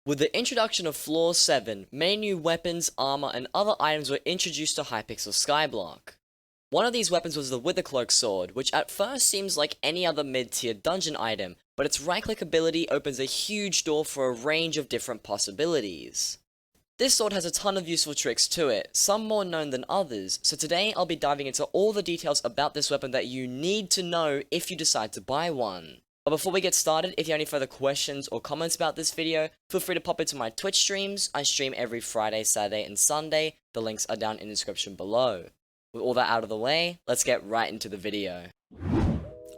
With the introduction of Floor 7, many new weapons, armor, and other items were introduced to Hypixel Skyblock. One of these weapons was the Wither Cloak sword, which at first seems like any other mid-tier dungeon item, but its right-click ability opens a huge door for a range of different possibilities. This sword has a ton of useful tricks to it, some more known than others, so today I'll be diving into all the details about this weapon that you need to know if you decide to buy one. But before we get started, if you have any further questions or comments about this video, feel free to pop into my Twitch streams. I stream every Friday, Saturday, and Sunday. The links are down in the description below. With all that out of the way, let's get right into the video.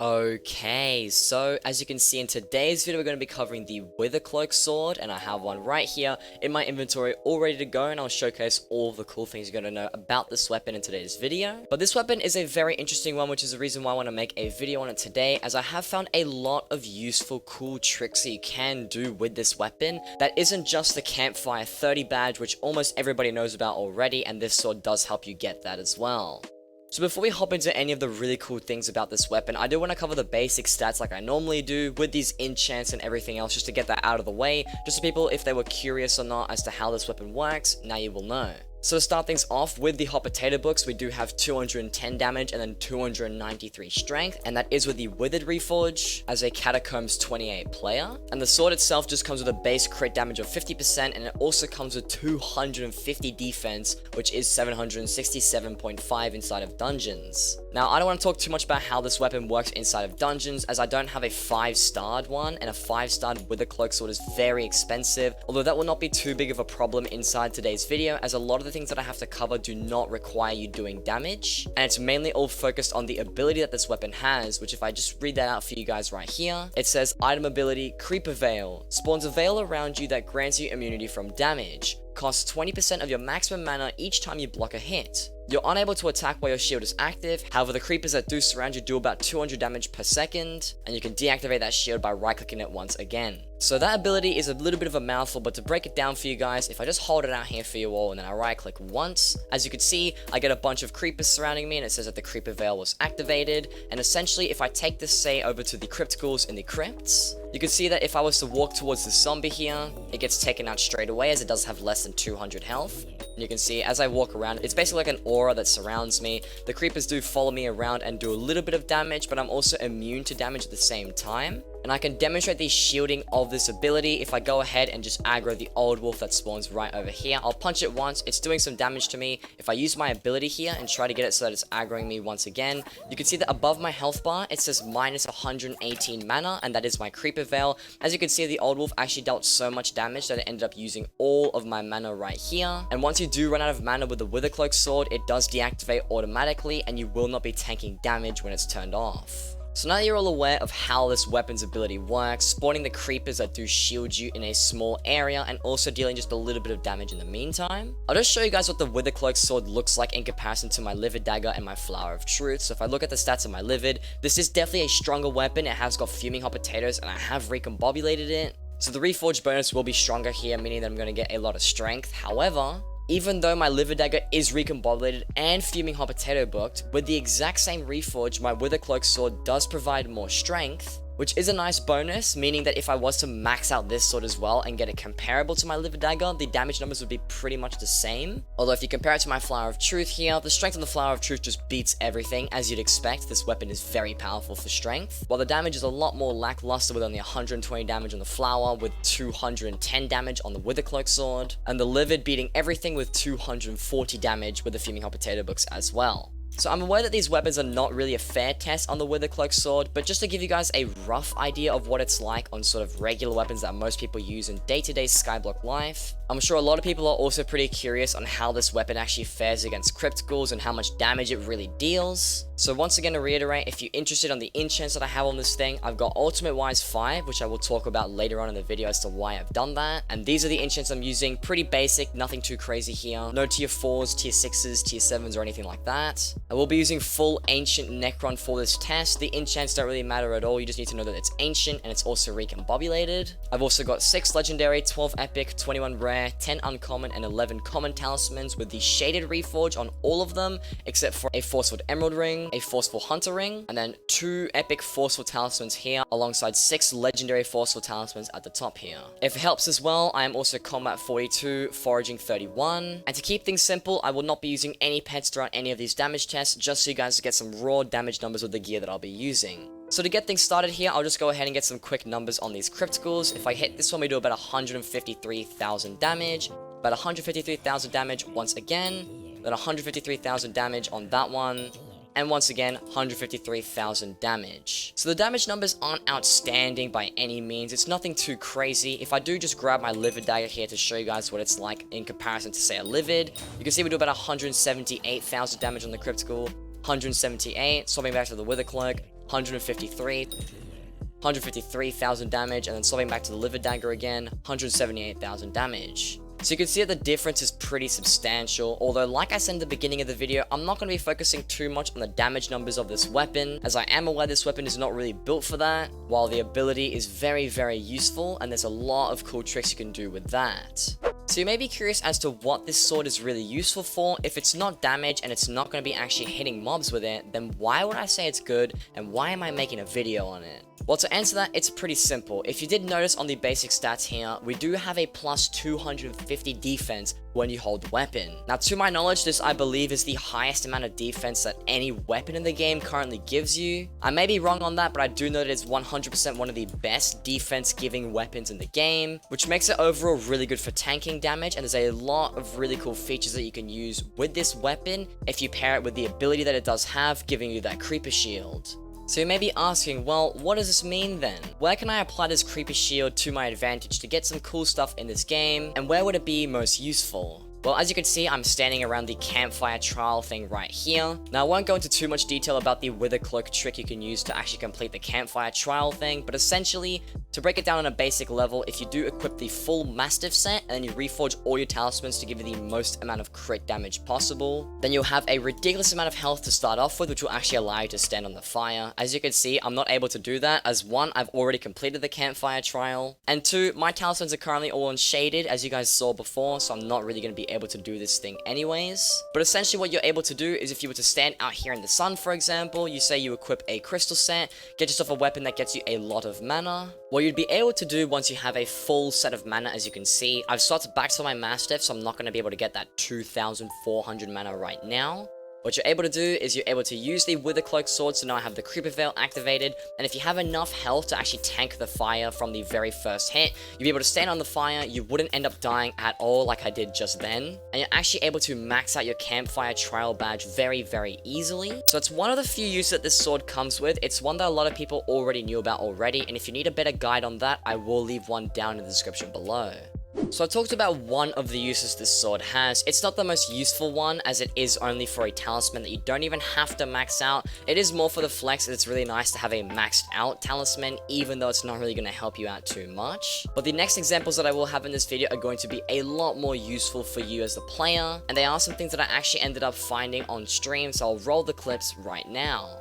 Okay, so as you can see in today's video, we're going to be covering the Wither Cloak sword, and I have one right here in my inventory all ready to go, and I'll showcase all of the cool things you're going to know about this weapon in today's video. But this weapon is a very interesting one, which is the reason why I want to make a video on it today, as I have found a lot of useful, cool tricks that you can do with this weapon that isn't just the Campfire 30 badge, which almost everybody knows about already, and this sword does help you get that as well. So before we hop into any of the really cool things about this weapon, I do want to cover the basic stats like I normally do with these enchants and everything else, just to get that out of the way, just so people, if they were curious or not as to how this weapon works, now you will know. So to start things off with the hot potato books, we do have 210 damage and then 293 strength, and that is with the Withered Reforge as a Catacombs 28 player. And the sword itself just comes with a base crit damage of 50%, and it also comes with 250 defense, which is 767.5 inside of dungeons. Now, I don't want to talk too much about how this weapon works inside of dungeons, as I don't have a 5-starred one, and a 5-starred Wither Cloak sword is very expensive, although that will not be too big of a problem inside today's video, as a lot of the things that I have to cover do not require you doing damage, and it's mainly all focused on the ability that this weapon has, which if I just read that out for you guys right here, it says item ability Creeper Veil, spawns a veil around you that grants you immunity from damage, costs 20% of your maximum mana each time you block a hit. You're unable to attack while your shield is active, however the creepers that do surround you do about 200 damage per second, and you can deactivate that shield by right clicking it once again. So that ability is a little bit of a mouthful, but to break it down for you guys, if I just hold it out here for you all and then I right click once, as you can see, I get a bunch of creepers surrounding me and it says that the creeper veil was activated, and essentially if I take this say over to the crypticals in the crypts, you can see that if I was to walk towards the zombie here, it gets taken out straight away as it does have less than 200 health. And you can see as I walk around, it's basically like an aura that surrounds me. The creepers do follow me around and do a little bit of damage, but I'm also immune to damage at the same time. And I can demonstrate the shielding of this ability if I go ahead and just aggro the old wolf that spawns right over here. I'll punch it once, it's doing some damage to me. If I use my ability here and try to get it so that it's aggroing me once again, you can see that above my health bar, it says minus 118 mana, and that is my creeper veil. As you can see, the old wolf actually dealt so much damage that it ended up using all of my mana right here. And once you do run out of mana with the Wither Cloak sword, it does deactivate automatically, and you will not be tanking damage when it's turned off. So now that you're all aware of how this weapon's ability works, spawning the creepers that do shield you in a small area and also dealing just a little bit of damage in the meantime, I'll just show you guys what the Wither Cloak sword looks like in comparison to my Livid Dagger and my Flower of Truth. So if I look at the stats of my Livid, this is definitely a stronger weapon. It has got Fuming Hot Potatoes and I have recombobulated it. So the Reforged bonus will be stronger here, meaning that I'm going to get a lot of strength. However, even though my Livid Dagger is recombobulated and Fuming Hot Potato booked, with the exact same reforge, my Wither Cloak sword does provide more strength, which is a nice bonus, meaning that if I was to max out this sword as well and get it comparable to my Livid Dagger, the damage numbers would be pretty much the same. Although if you compare it to my Flower of Truth here, the strength on the Flower of Truth just beats everything. As you'd expect, this weapon is very powerful for strength, while the damage is a lot more lackluster with only 120 damage on the Flower, with 210 damage on the Wither Cloak sword, and the Livid beating everything with 240 damage with the Fuming Hot Potato books as well. So I'm aware that these weapons are not really a fair test on the Wither Cloak sword, but just to give you guys a rough idea of what it's like on sort of regular weapons that most people use in day-to-day Skyblock life, I'm sure a lot of people are also pretty curious on how this weapon actually fares against crypticals and how much damage it really deals. So once again, to reiterate, if you're interested on the enchants that I have on this thing, I've got Ultimate Wise 5, which I will talk about later on in the video as to why I've done that. And these are the enchants I'm using, pretty basic, nothing too crazy here. No tier 4s, tier 6s, tier 7s, or anything like that. I will be using full Ancient Necron for this test. The enchants don't really matter at all, you just need to know that it's ancient and it's also recombobulated. I've also got 6 legendary, 12 epic, 21 rare, 10 uncommon, and 11 common talismans with the shaded reforge on all of them, except for a Forceful Emerald ring, a Forceful Hunter ring, and then 2 epic Forceful talismans here, alongside 6 legendary Forceful talismans at the top here. If it helps as well, I am also Combat 42, Foraging 31, and to keep things simple, I will not be using any pets throughout any of these damage tests, just so you guys get some raw damage numbers with the gear that I'll be using. So to get things started here, I'll just go ahead and get some quick numbers on these criticals. If I hit this one, we do about 153,000 damage, about 153,000 damage once again, then 153,000 damage on that one, and once again, 153,000 damage. So the damage numbers aren't outstanding by any means, it's nothing too crazy. If I do just grab my Livid Dagger here to show you guys what it's like in comparison to, say, a Livid, you can see we do about 178,000 damage on the critical, 178, swapping back to the Wither Cloak, 153,000 damage, and then swapping back to the Livid Dagger again, 178,000 damage. So you can see that the difference is pretty substantial, although like I said in the beginning of the video, I'm not going to be focusing too much on the damage numbers of this weapon, as I am aware this weapon is not really built for that, while the ability is very, very useful, and there's a lot of cool tricks you can do with that. So you may be curious as to what this sword is really useful for. If it's not damage and it's not going to be actually hitting mobs with it, then why would I say it's good, and why am I making a video on it? Well, to answer that, it's pretty simple. If you did notice on the basic stats here, we do have a plus 250 defense when you hold weapon. Now, to my knowledge, this I believe is the highest amount of defense that any weapon in the game currently gives you. I may be wrong on that, but I do know that it's 100% one of the best defense giving weapons in the game, which makes it overall really good for tanking damage, and there's a lot of really cool features that you can use with this weapon if you pair it with the ability that it does have, giving you that creeper shield. So you may be asking, well, what does this mean then? Where can I apply this creeper shield to my advantage to get some cool stuff in this game, and where would it be most useful? Well, as you can see, I'm standing around the campfire trial thing right here. Now, I won't go into too much detail about the Wither Cloak trick you can use to actually complete the campfire trial thing, but essentially, to break it down on a basic level, if you do equip the full Mastiff set, and then you reforge all your talismans to give you the most amount of crit damage possible, then you'll have a ridiculous amount of health to start off with, which will actually allow you to stand on the fire. As you can see, I'm not able to do that, as 1, I've already completed the campfire trial, and 2, my talismans are currently all unshaded, as you guys saw before, so I'm not really going to be able to do this thing anyways. But essentially what you're able to do is if you were to stand out here in the sun, for example, you say you equip a crystal set, get yourself a weapon that gets you a lot of mana. What you'd be able to do once you have a full set of mana, as you can see, I've started back to my Mastiff, so I'm not going to be able to get that 2,400 mana right now. What you're able to do is you're able to use the Wither Cloak sword, so now I have the Creeper Veil activated, and if you have enough health to actually tank the fire from the very first hit, you'll be able to stand on the fire, you wouldn't end up dying at all like I did just then, and you're actually able to max out your campfire trial badge very, very easily. So it's one of the few uses that this sword comes with. It's one that a lot of people already knew about already, and if you need a better guide on that, I will leave one down in the description below. So I talked about one of the uses this sword has. It's not the most useful one, as it is only for a talisman that you don't even have to max out. It is more for the flex, and it's really nice to have a maxed out talisman, even though it's not really going to help you out too much. But the next examples that I will have in this video are going to be a lot more useful for you as the player, and they are some things that I actually ended up finding on stream, so I'll roll the clips right now.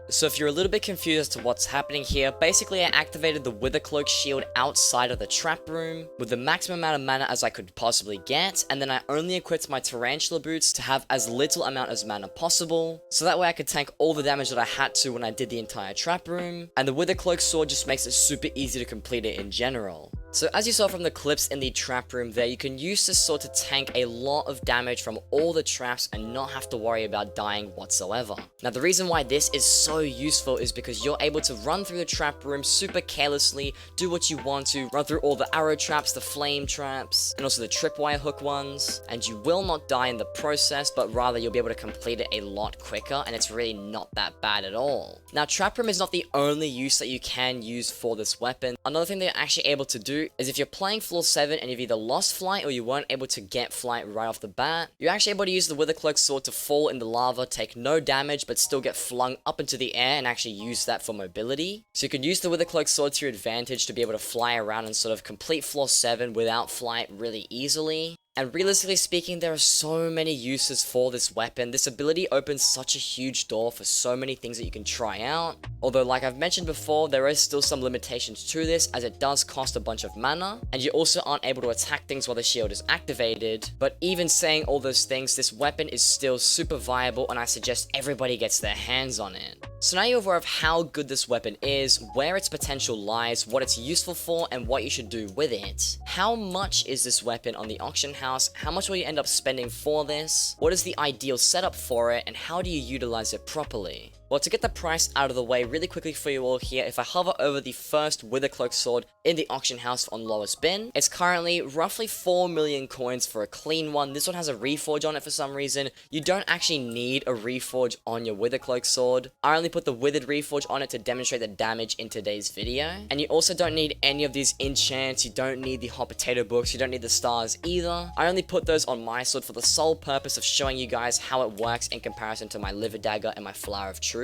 So if you're a little bit confused as to what's happening here, basically I activated the Wither Cloak shield outside of the trap room with the maximum amount of mana as I could possibly get, and then I only equipped my Tarantula boots to have as little amount as mana possible, so that way I could tank all the damage that I had to when I did the entire trap room, and the Wither Cloak sword just makes it super easy to complete it in general. So as you saw from the clips in the trap room there, you can use this sword to tank a lot of damage from all the traps and not have to worry about dying whatsoever. Now the reason why this is so useful is because you're able to run through the trap room super carelessly, do what you want to, run through all the arrow traps, the flame traps, and also the tripwire hook ones, and you will not die in the process, but rather you'll be able to complete it a lot quicker, and it's really not that bad at all. Now trap room is not the only use that you can use for this weapon. Another thing that you're actually able to do is if you're playing floor 7 and you've either lost flight or you weren't able to get flight right off the bat, you're actually able to use the Wither Cloak sword to fall in the lava, take no damage, but still get flung up into the air and actually use that for mobility. So you can use the Wither Cloak sword to your advantage to be able to fly around and sort of complete floor 7 without flight really easily. And realistically speaking, there are so many uses for this weapon. This ability opens such a huge door for so many things that you can try out. Although, like I've mentioned before, there is still some limitations to this, as it does cost a bunch of mana, and you also aren't able to attack things while the shield is activated. But even saying all those things, this weapon is still super viable, and I suggest everybody gets their hands on it. So now you're aware of how good this weapon is, where its potential lies, what it's useful for, and what you should do with it. How much is this weapon on the auction house? How much will you end up spending for this? What is the ideal setup for it, and how do you utilize it properly? Well, to get the price out of the way really quickly for you all here, if I hover over the first Wither Cloak sword in the auction house on lowest bin, it's currently roughly 4 million coins for a clean one. This one has a reforge on it for some reason. You don't actually need a reforge on your Wither Cloak sword. I only put the withered reforge on it to demonstrate the damage in today's video. And you also don't need any of these enchants. You don't need the hot potato books. You don't need the stars either. I only put those on my sword for the sole purpose of showing you guys how it works in comparison to my liver dagger and my flower of truth.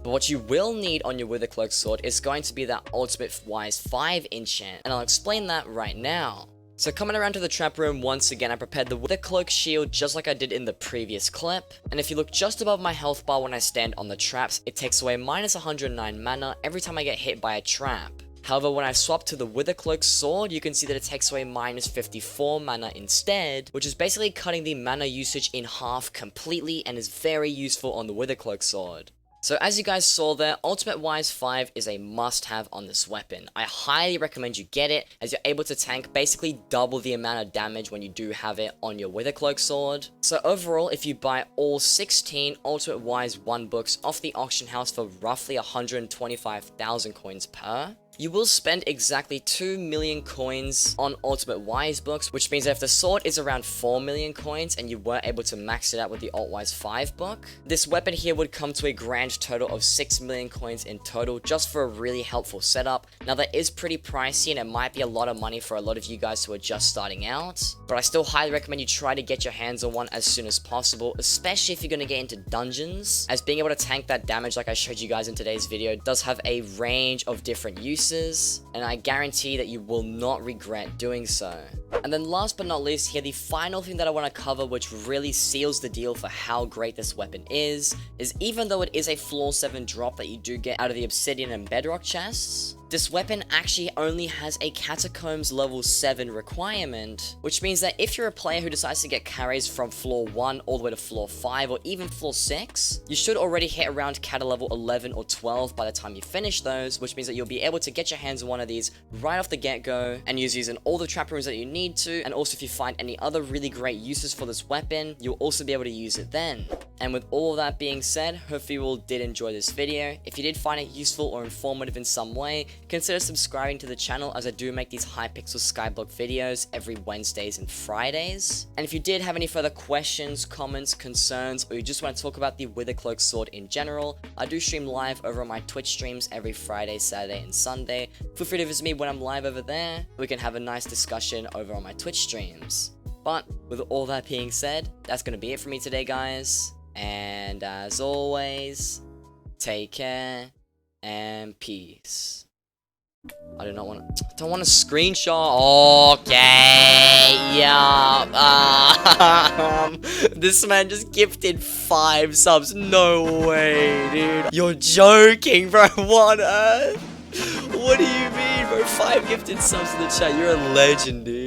But what you will need on your Wither Cloak sword is going to be that ultimate wise 5 enchant, and I'll explain that right now. So coming around to the trap room once again, I prepared the Wither Cloak shield just like I did in the previous clip. And if you look just above my health bar when I stand on the traps, it takes away minus 109 mana every time I get hit by a trap. However, when I swap to the Wither Cloak sword, you can see that it takes away minus 54 mana instead, which is basically cutting the mana usage in half completely and is very useful on the Wither Cloak sword. So as you guys saw there, Ultimate Wise 5 is a must-have on this weapon. I highly recommend you get it, as you're able to tank basically double the amount of damage when you do have it on your Wither Cloak sword. So overall, if you buy all 16 Ultimate Wise 1 books off the auction house for roughly 125,000 coins per, you will spend exactly 2 million coins on Ultimate Wise books, which means that if the sword is around 4 million coins and you were able to max it out with the Alt Wise 5 book, this weapon here would come to a grand total of 6 million coins in total just for a really helpful setup. Now that is pretty pricey and it might be a lot of money for a lot of you guys who are just starting out, but I still highly recommend you try to get your hands on one as soon as possible, especially if you're going to get into dungeons, as being able to tank that damage like I showed you guys in today's video does have a range of different uses, and I guarantee that you will not regret doing so. And then last but not least here, the final thing that I want to cover, which really seals the deal for how great this weapon is even though it is a floor 7 drop that you do get out of the obsidian and bedrock chests, this weapon actually only has a catacombs level 7 requirement, which means that if you're a player who decides to get carries from floor 1 all the way to floor 5 or even floor 6, you should already hit around cata level 11 or 12 by the time you finish those, which means that you'll be able to get your hands on one of these right off the get-go and use these in all the trap rooms that you need to, and also if you find any other really great uses for this weapon, you'll also be able to use it then. And with all of that being said, hopefully you all did enjoy this video. If you did find it useful or informative in some way, consider subscribing to the channel, as I do make these Hypixel Skyblock videos every Wednesdays and Fridays. And if you did have any further questions, comments, concerns, or you just want to talk about the Wither Cloak sword in general, I do stream live over on my Twitch streams every Friday, Saturday, and Sunday. Feel free to visit me when I'm live over there. We can have a nice discussion over on my Twitch streams. But with all that being said, that's going to be it for me today, guys. And as always, take care and peace. I don't want to screenshot. Okay, yeah. This man just gifted 5 subs. No way, dude. You're joking, bro. What on earth? What do you mean, bro? 5 gifted subs in the chat. You're a legend, dude.